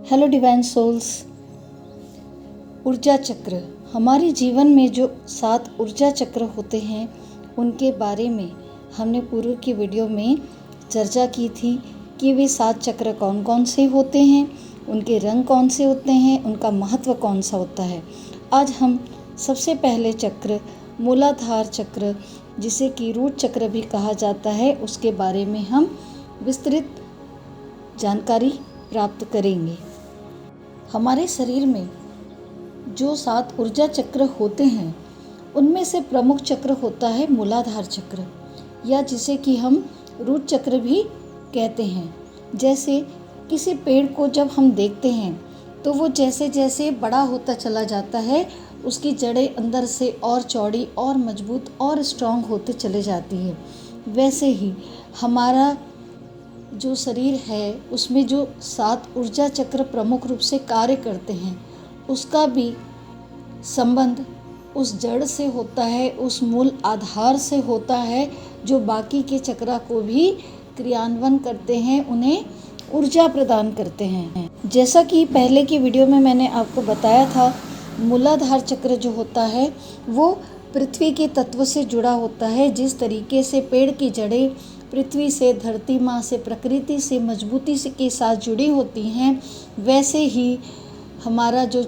Hello divine souls. ऊर्जा चक्र, हमारे जीवन में जो 7 ऊर्जा चक्र होते हैं उनके बारे में हमने पूर्व की वीडियो में चर्चा की थी कि वे 7 चक्र कौन कौन से होते हैं, उनके रंग कौन से होते हैं, उनका महत्व कौन सा होता है। आज हम सबसे पहले चक्र मूलाधार चक्र, जिसे कि रूट चक्र भी कहा जाता है, उसके बारे में हम विस्तृत जानकारी प्राप्त करेंगे। हमारे शरीर में जो 7 ऊर्जा चक्र होते हैं उनमें से प्रमुख चक्र होता है मूलाधार चक्र, या जिसे कि हम रूट चक्र भी कहते हैं। जैसे किसी पेड़ को जब हम देखते हैं तो वो जैसे जैसे बड़ा होता चला जाता है, उसकी जड़ें अंदर से और चौड़ी और मजबूत और स्ट्रांग होते चले जाती है। वैसे ही हमारा जो शरीर है उसमें जो 7 ऊर्जा चक्र प्रमुख रूप से कार्य करते हैं, उसका भी संबंध उस जड़ से होता है, उस मूल आधार से होता है, जो बाकी के चक्र को भी क्रियान्वयन करते हैं, उन्हें ऊर्जा प्रदान करते हैं। जैसा कि पहले की वीडियो में मैंने आपको बताया था, मूलाधार चक्र जो होता है वो पृथ्वी के तत्व से जुड़ा होता है। जिस तरीके से पेड़ की जड़ें पृथ्वी से, धरती माँ से, प्रकृति से मजबूती से के साथ जुड़ी होती हैं, वैसे ही हमारा जो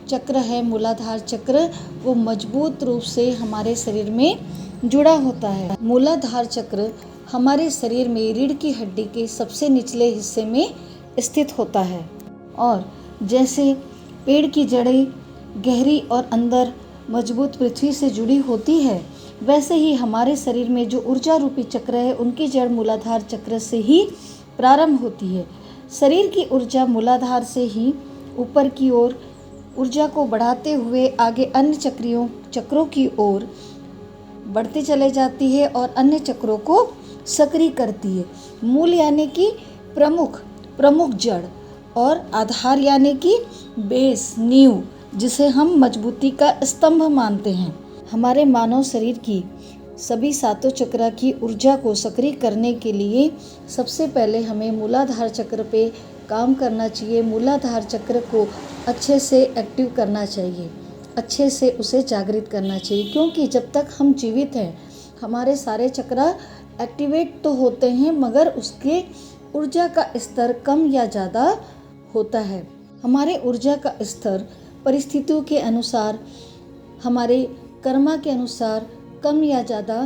चक्र है मूलाधार चक्र, वो मजबूत रूप से हमारे शरीर में जुड़ा होता है। मूलाधार चक्र हमारे शरीर में रीढ़ की हड्डी के सबसे निचले हिस्से में स्थित होता है। और जैसे पेड़ की जड़ें गहरी और अंदर मजबूत पृथ्वी से जुड़ी होती है, वैसे ही हमारे शरीर में जो ऊर्जा रूपी चक्र है उनकी जड़ मूलाधार चक्र से ही प्रारंभ होती है। शरीर की ऊर्जा मूलाधार से ही ऊपर की ओर ऊर्जा को बढ़ाते हुए आगे अन्य चक्रों की ओर बढ़ते चले जाती है और अन्य चक्रों को सक्रिय करती है। मूल यानी कि प्रमुख जड़, और आधार यानी कि बेस, नींव, जिसे हम मजबूती का स्तंभ मानते हैं। हमारे मानव शरीर की सभी 7 चक्र की ऊर्जा को सक्रिय करने के लिए सबसे पहले हमें मूलाधार चक्र पे काम करना चाहिए। मूलाधार चक्र को अच्छे से एक्टिव करना चाहिए, अच्छे से उसे जागृत करना चाहिए, क्योंकि जब तक हम जीवित हैं हमारे सारे चक्र एक्टिवेट तो होते हैं, मगर उसके ऊर्जा का स्तर कम या ज़्यादा होता है। हमारे ऊर्जा का स्तर परिस्थितियों के अनुसार, हमारे कर्मा के अनुसार कम या ज़्यादा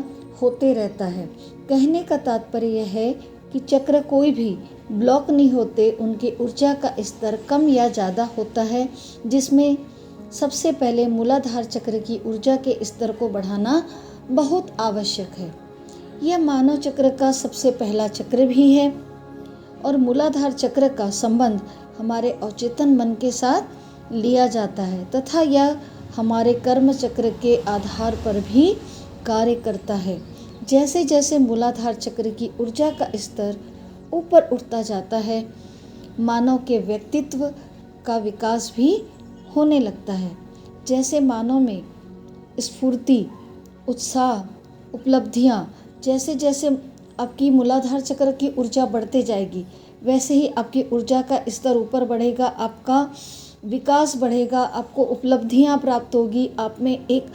होते रहता है। कहने का तात्पर्य यह है कि चक्र कोई भी ब्लॉक नहीं होते, उनके ऊर्जा का स्तर कम या ज़्यादा होता है, जिसमें सबसे पहले मूलाधार चक्र की ऊर्जा के स्तर को बढ़ाना बहुत आवश्यक है। यह मानव चक्र का सबसे पहला चक्र भी है और मूलाधार चक्र का संबंध हमारे अवचेतन मन के साथ लिया जाता है तथा यह हमारे कर्म चक्र के आधार पर भी कार्य करता है। जैसे जैसे मूलाधार चक्र की ऊर्जा का स्तर ऊपर उठता जाता है, मानव के व्यक्तित्व का विकास भी होने लगता है। जैसे मानव में स्फूर्ति, उत्साह, उपलब्धियाँ, जैसे जैसे आपकी मूलाधार चक्र की ऊर्जा बढ़ते जाएगी, वैसे ही आपकी ऊर्जा का स्तर ऊपर बढ़ेगा, आपका विकास बढ़ेगा, आपको उपलब्धियां प्राप्त होगी, आप में एक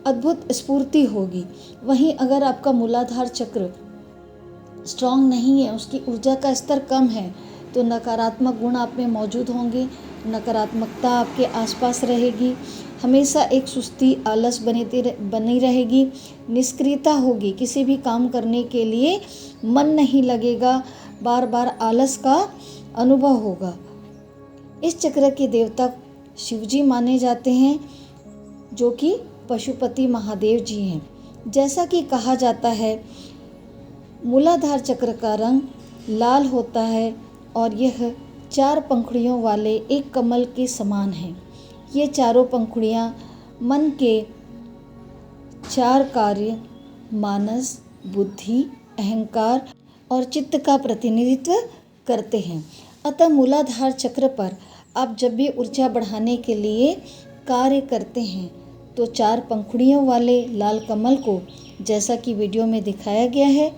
अद्भुत स्फूर्ति होगी। वहीं अगर आपका मूलाधार चक्र स्ट्रांग नहीं है, उसकी ऊर्जा का स्तर कम है, तो नकारात्मक गुण आप में मौजूद होंगे, नकारात्मकता आपके आसपास रहेगी, हमेशा एक सुस्ती, आलस बनी रहेगी, निष्क्रियता होगी, किसी भी काम करने के लिए मन नहीं लगेगा, बार बार आलस का अनुभव होगा। इस चक्र के देवता शिवजी माने जाते हैं, जो कि पशुपति महादेव जी हैं। जैसा कि कहा जाता है, मूलाधार चक्र का रंग लाल होता है और यह 4 पंखुड़ियों वाले एक कमल के समान है। ये चारों पंखुड़ियाँ मन के 4 कार्य, मानस, बुद्धि, अहंकार और चित्त का प्रतिनिधित्व करते हैं। अतः मूलाधार चक्र पर आप जब भी ऊर्जा बढ़ाने के लिए कार्य करते हैं तो 4 पंखुड़ियों वाले लाल कमल को, जैसा कि वीडियो में दिखाया गया है,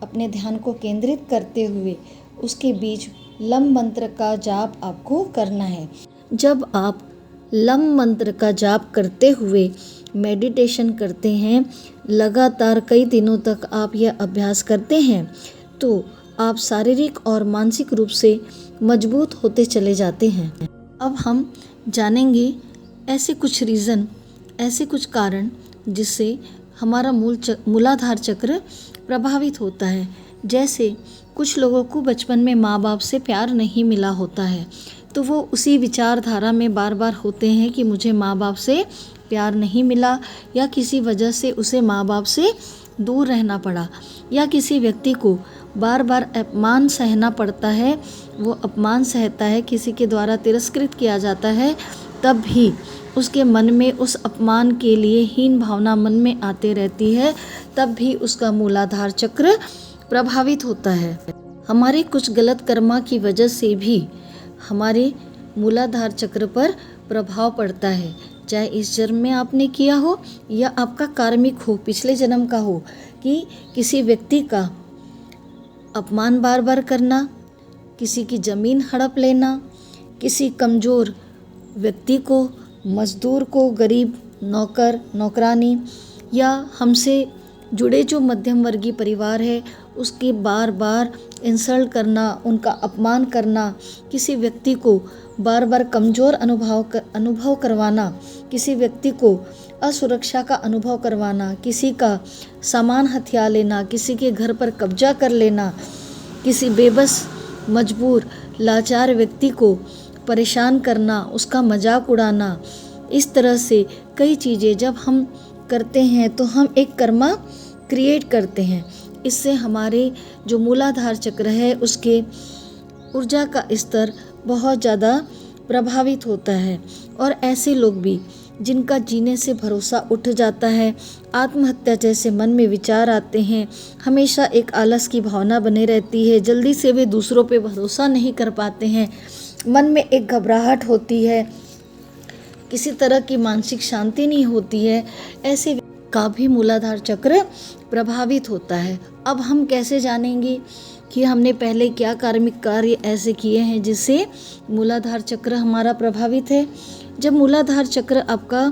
अपने ध्यान को केंद्रित करते हुए उसके बीच लम मंत्र का जाप आपको करना है। जब आप लम मंत्र का जाप करते हुए मेडिटेशन करते हैं, लगातार कई दिनों तक आप यह अभ्यास करते हैं, तो आप शारीरिक और मानसिक रूप से मजबूत होते चले जाते हैं। अब हम जानेंगे ऐसे कुछ रीज़न, ऐसे कुछ कारण जिससे हमारा मूलाधार चक्र प्रभावित होता है। जैसे कुछ लोगों को बचपन में माँ बाप से प्यार नहीं मिला होता है, तो वो उसी विचारधारा में बार बार होते हैं कि मुझे माँ बाप से प्यार नहीं मिला, या किसी वजह से उसे माँ बाप से दूर रहना पड़ा, या किसी व्यक्ति को बार बार अपमान सहना पड़ता है, वो अपमान सहता है, किसी के द्वारा तिरस्कृत किया जाता है, तब भी उसके मन में उस अपमान के लिए हीन भावना मन में आते रहती है, तब भी उसका मूलाधार चक्र प्रभावित होता है। हमारे कुछ गलत कर्मा की वजह से भी हमारे मूलाधार चक्र पर प्रभाव पड़ता है, चाहे इस जन्म में आपने किया हो या आपका कार्मिक हो, पिछले जन्म का हो, कि किसी व्यक्ति का अपमान बार बार करना, किसी की ज़मीन हड़प लेना, किसी कमज़ोर व्यक्ति को, मजदूर को, गरीब नौकर नौकरानी, या हमसे जुड़े जो मध्यम वर्गीय परिवार है उसके बार बार इंसल्ट करना, उनका अपमान करना, किसी व्यक्ति को बार बार कमज़ोर अनुभव करवाना, किसी व्यक्ति को असुरक्षा का अनुभव करवाना, किसी का सामान हथिया लेना, किसी के घर पर कब्जा कर लेना, किसी बेबस मजबूर लाचार व्यक्ति को परेशान करना, उसका मजाक उड़ाना। इस तरह से कई चीज़ें जब हम करते हैं तो हम एक कर्मा क्रिएट करते हैं। इससे हमारे जो मूलाधार चक्र है उसके ऊर्जा का स्तर बहुत ज़्यादा प्रभावित होता है। और ऐसे लोग भी जिनका जीने से भरोसा उठ जाता है, आत्महत्या जैसे मन में विचार आते हैं, हमेशा एक आलस की भावना बने रहती है, जल्दी से वे दूसरों पे भरोसा नहीं कर पाते हैं, मन में एक घबराहट होती है, किसी तरह की मानसिक शांति नहीं होती है, ऐसे का भी मूलाधार चक्र प्रभावित होता है। अब हम कैसे जानेंगे कि हमने पहले क्या कार्मिक कार्य ऐसे किए हैं जिससे मूलाधार चक्र हमारा प्रभावित है। जब मूलाधार चक्र आपका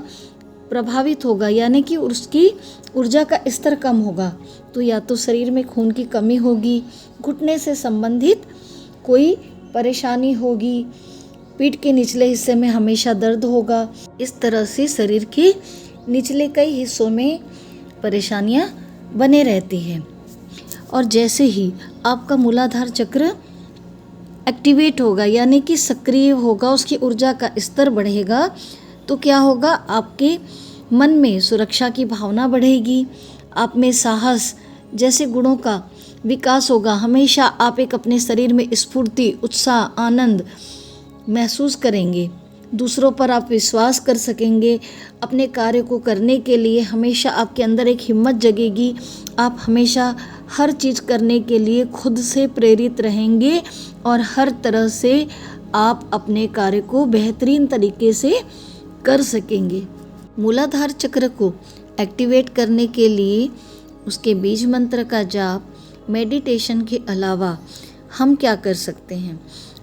प्रभावित होगा, यानी कि उसकी ऊर्जा का स्तर कम होगा, तो या तो शरीर में खून की कमी होगी, घुटने से संबंधित कोई परेशानी होगी, पीठ के निचले हिस्से में हमेशा दर्द होगा। इस तरह से शरीर के निचले कई हिस्सों में परेशानियां बने रहती हैं। और जैसे ही आपका मूलाधार चक्र एक्टिवेट होगा, यानी कि सक्रिय होगा, उसकी ऊर्जा का स्तर बढ़ेगा, तो क्या होगा, आपके मन में सुरक्षा की भावना बढ़ेगी, आप में साहस जैसे गुणों का विकास होगा। हमेशा आप एक अपने शरीर में स्फूर्ति, उत्साह, आनंद महसूस करेंगे, दूसरों पर आप विश्वास कर सकेंगे, अपने कार्य को करने के लिए हमेशा आपके अंदर एक हिम्मत जगेगी, आप हमेशा हर चीज़ करने के लिए खुद से प्रेरित रहेंगे और हर तरह से आप अपने कार्य को बेहतरीन तरीके से कर सकेंगे। मूलाधार चक्र को एक्टिवेट करने के लिए उसके बीज मंत्र का जाप, मेडिटेशन के अलावा हम क्या कर सकते हैं,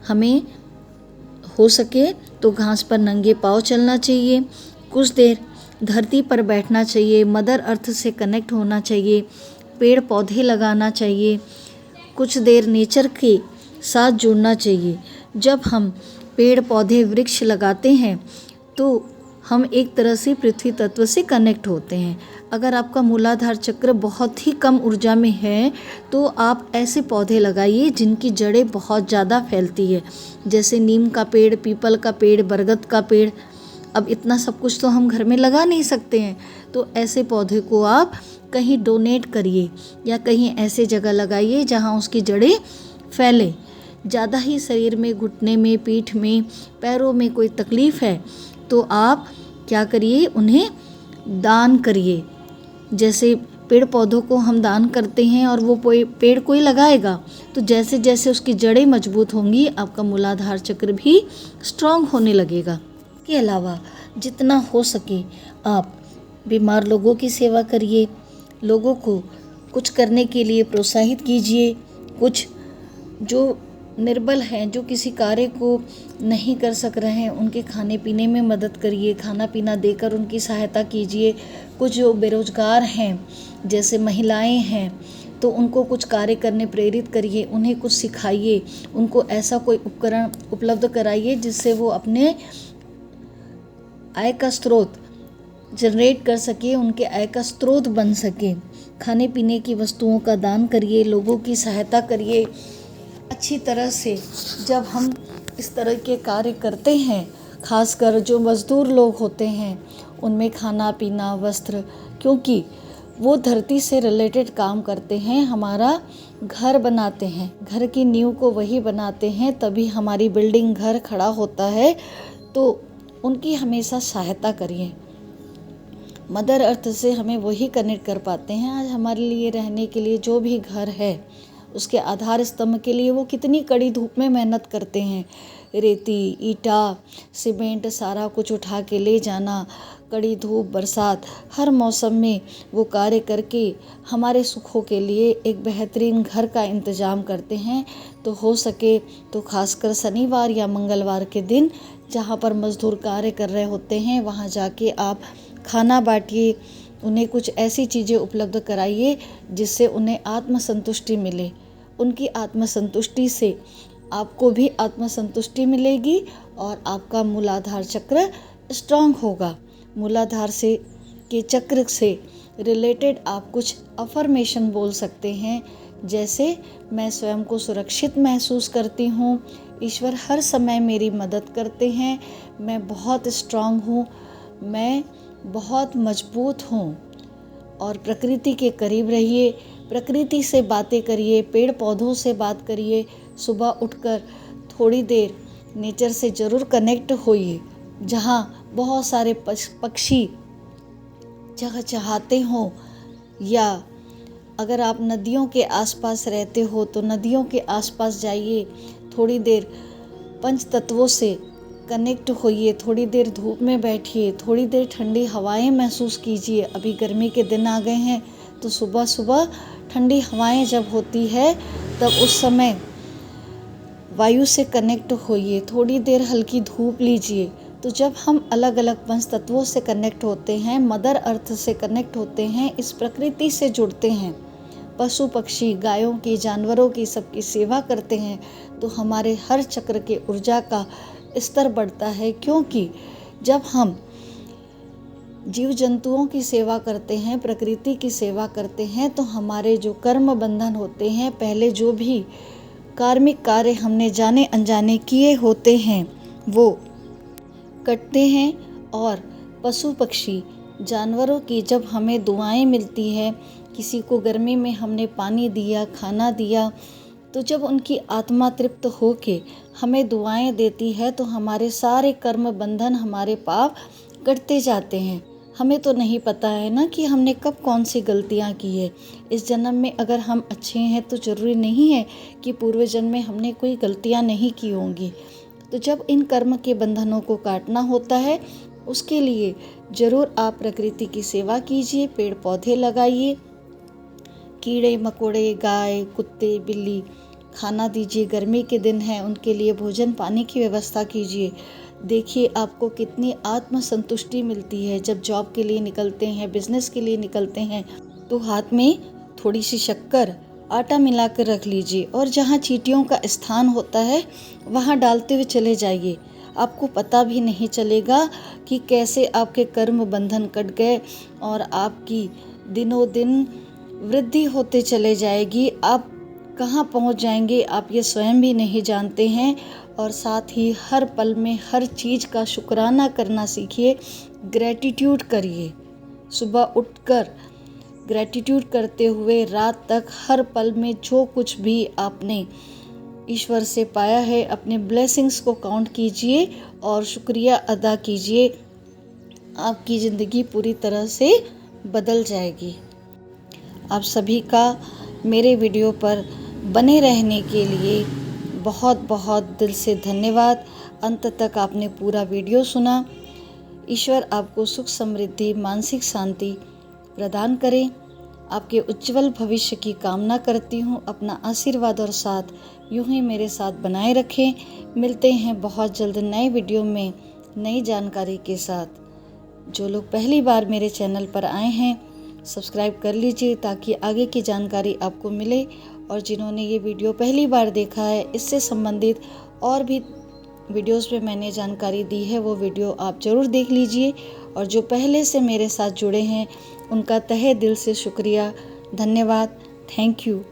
हमें हो सके तो घास पर नंगे पाँव चलना चाहिए, कुछ देर धरती पर बैठना चाहिए, मदर अर्थ से कनेक्ट होना चाहिए, पेड़ पौधे लगाना चाहिए, कुछ देर नेचर के साथ जुड़ना चाहिए। जब हम पेड़ पौधे वृक्ष लगाते हैं तो हम एक तरह से पृथ्वी तत्व से कनेक्ट होते हैं। अगर आपका मूलाधार चक्र बहुत ही कम ऊर्जा में है तो आप ऐसे पौधे लगाइए जिनकी जड़ें बहुत ज़्यादा फैलती है, जैसे नीम का पेड़, पीपल का पेड़, बरगद का पेड़। अब इतना सब कुछ तो हम घर में लगा नहीं सकते हैं, तो ऐसे पौधे को आप कहीं डोनेट करिए या कहीं ऐसे जगह लगाइए जहाँ उसकी जड़ें फैले। ज़्यादा ही शरीर में, घुटने में, पीठ में, पैरों में कोई तकलीफ़ है तो आप क्या करिए, उन्हें दान करिए। जैसे पेड़ पौधों को हम दान करते हैं और वो पेड़ कोई लगाएगा, तो जैसे जैसे उसकी जड़ें मजबूत होंगी आपका मूलाधार चक्र भी स्ट्रांग होने लगेगा। इसके अलावा जितना हो सके आप बीमार लोगों की सेवा करिए, लोगों को कुछ करने के लिए प्रोत्साहित कीजिए, कुछ जो निर्बल हैं, जो किसी कार्य को नहीं कर सक रहे हैं, उनके खाने पीने में मदद करिए, खाना पीना देकर उनकी सहायता कीजिए। कुछ जो बेरोजगार हैं, जैसे महिलाएं हैं, तो उनको कुछ कार्य करने प्रेरित करिए, उन्हें कुछ सिखाइए, उनको ऐसा कोई उपकरण उपलब्ध कराइए जिससे वो अपने आय का स्रोत जनरेट कर सके, उनके आय का स्रोत बन सके। खाने पीने की वस्तुओं का दान करिए, लोगों की सहायता करिए अच्छी तरह से। जब हम इस तरह के कार्य करते हैं, खासकर जो मज़दूर लोग होते हैं, उनमें खाना पीना वस्त्र, क्योंकि वो धरती से रिलेटेड काम करते हैं, हमारा घर बनाते हैं, घर की नींव को वही बनाते हैं, तभी हमारी बिल्डिंग घर खड़ा होता है। तो उनकी हमेशा सहायता करिए। मदर अर्थ से हमें वही कनेक्ट कर पाते हैं। आज हमारे लिए रहने के लिए जो भी घर है, उसके आधार स्तंभ के लिए वो कितनी कड़ी धूप में मेहनत करते हैं। रेती, ईटा, सीमेंट सारा कुछ उठा के ले जाना, कड़ी धूप, बरसात, हर मौसम में वो कार्य करके हमारे सुखों के लिए एक बेहतरीन घर का इंतज़ाम करते हैं। तो हो सके तो खासकर शनिवार या मंगलवार के दिन, जहाँ पर मज़दूर कार्य कर रहे होते हैं, वहाँ जाके आप खाना बांटिए, उन्हें कुछ ऐसी चीज़ें उपलब्ध कराइए जिससे उन्हें आत्मसंतुष्टि मिले। उनकी आत्मसंतुष्टि से आपको भी आत्मसंतुष्टि मिलेगी और आपका मूलाधार चक्र स्ट्रांग होगा। मूलाधार से के चक्र से रिलेटेड आप कुछ अफर्मेशन बोल सकते हैं, जैसे मैं स्वयं को सुरक्षित महसूस करती हूँ, ईश्वर हर समय मेरी मदद करते हैं, मैं बहुत स्ट्रांग हूँ, मैं बहुत मजबूत हूँ। और प्रकृति के करीब रहिए, प्रकृति से बातें करिए, पेड़ पौधों से बात करिए। सुबह उठकर थोड़ी देर नेचर से ज़रूर कनेक्ट होइए, जहाँ बहुत सारे पक्षी चहचहाते हों, या अगर आप नदियों के आसपास रहते हो तो नदियों के आसपास जाइए, थोड़ी देर पंच तत्वों से कनेक्ट होइए, थोड़ी देर धूप में बैठिए, थोड़ी देर ठंडी हवाएं महसूस कीजिए। अभी गर्मी के दिन आ गए हैं, तो सुबह सुबह ठंडी हवाएं जब होती है, तब उस समय वायु से कनेक्ट होइए, थोड़ी देर हल्की धूप लीजिए। तो जब हम अलग अलग पंच तत्वों से कनेक्ट होते हैं, मदर अर्थ से कनेक्ट होते हैं, इस प्रकृति से जुड़ते हैं, पशु पक्षी, गायों की, जानवरों की, सबकी सेवा करते हैं, तो हमारे हर चक्र के ऊर्जा का स्तर बढ़ता है। क्योंकि जब हम जीव जंतुओं की सेवा करते हैं, प्रकृति की सेवा करते हैं, तो हमारे जो कर्म बंधन होते हैं, पहले जो भी कार्मिक कार्य हमने जाने अनजाने किए होते हैं, वो कटते हैं। और पशु पक्षी, जानवरों की जब हमें दुआएं मिलती है, किसी को गर्मी में हमने पानी दिया, खाना दिया, तो जब उनकी आत्मा तृप्त होके हमें दुआएं देती है, तो हमारे सारे कर्म बंधन, हमारे पाप कटते जाते हैं। हमें तो नहीं पता है ना कि हमने कब कौन सी गलतियां की है। इस जन्म में अगर हम अच्छे हैं तो ज़रूरी नहीं है कि पूर्व जन्म में हमने कोई गलतियां नहीं की होंगी। तो जब इन कर्म के बंधनों को काटना होता है, उसके लिए ज़रूर आप प्रकृति की सेवा कीजिए, पेड़ पौधे लगाइए, कीड़े मकोड़े, गाय, कुत्ते, बिल्ली खाना दीजिए। गर्मी के दिन हैं, उनके लिए भोजन पानी की व्यवस्था कीजिए। देखिए आपको कितनी आत्मसंतुष्टि मिलती है। जब जॉब के लिए निकलते हैं, बिजनेस के लिए निकलते हैं, तो हाथ में थोड़ी सी शक्कर, आटा मिला कर रख लीजिए, और जहाँ चींटियों का स्थान होता है वहाँ डालते हुए चले जाइए। आपको पता भी नहीं चलेगा कि कैसे आपके कर्म बंधन कट गए और आपकी दिनों दिन वृद्धि होते चले जाएगी। आप कहाँ पहुँच जाएंगे आप ये स्वयं भी नहीं जानते हैं। और साथ ही हर पल में हर चीज़ का शुक्राना करना सीखिए, ग्रैटिट्यूड करिए। सुबह उठकर ग्रैटिट्यूड करते हुए रात तक हर पल में जो कुछ भी आपने ईश्वर से पाया है, अपने ब्लेसिंग्स को काउंट कीजिए और शुक्रिया अदा कीजिए। आपकी ज़िंदगी पूरी तरह से बदल जाएगी। आप सभी का मेरे वीडियो पर बने रहने के लिए बहुत बहुत दिल से धन्यवाद। अंत तक आपने पूरा वीडियो सुना। ईश्वर आपको सुख समृद्धि, मानसिक शांति प्रदान करें। आपके उज्जवल भविष्य की कामना करती हूँ। अपना आशीर्वाद और साथ यूं ही मेरे साथ बनाए रखें। मिलते हैं बहुत जल्द नए वीडियो में नई जानकारी के साथ। जो लोग पहली बार मेरे चैनल पर आए हैं, सब्सक्राइब कर लीजिए ताकि आगे की जानकारी आपको मिले। और जिन्होंने ये वीडियो पहली बार देखा है, इससे संबंधित और भी वीडियोस में मैंने जानकारी दी है, वो वीडियो आप ज़रूर देख लीजिए। और जो पहले से मेरे साथ जुड़े हैं, उनका तहे दिल से शुक्रिया, धन्यवाद, थैंक यू।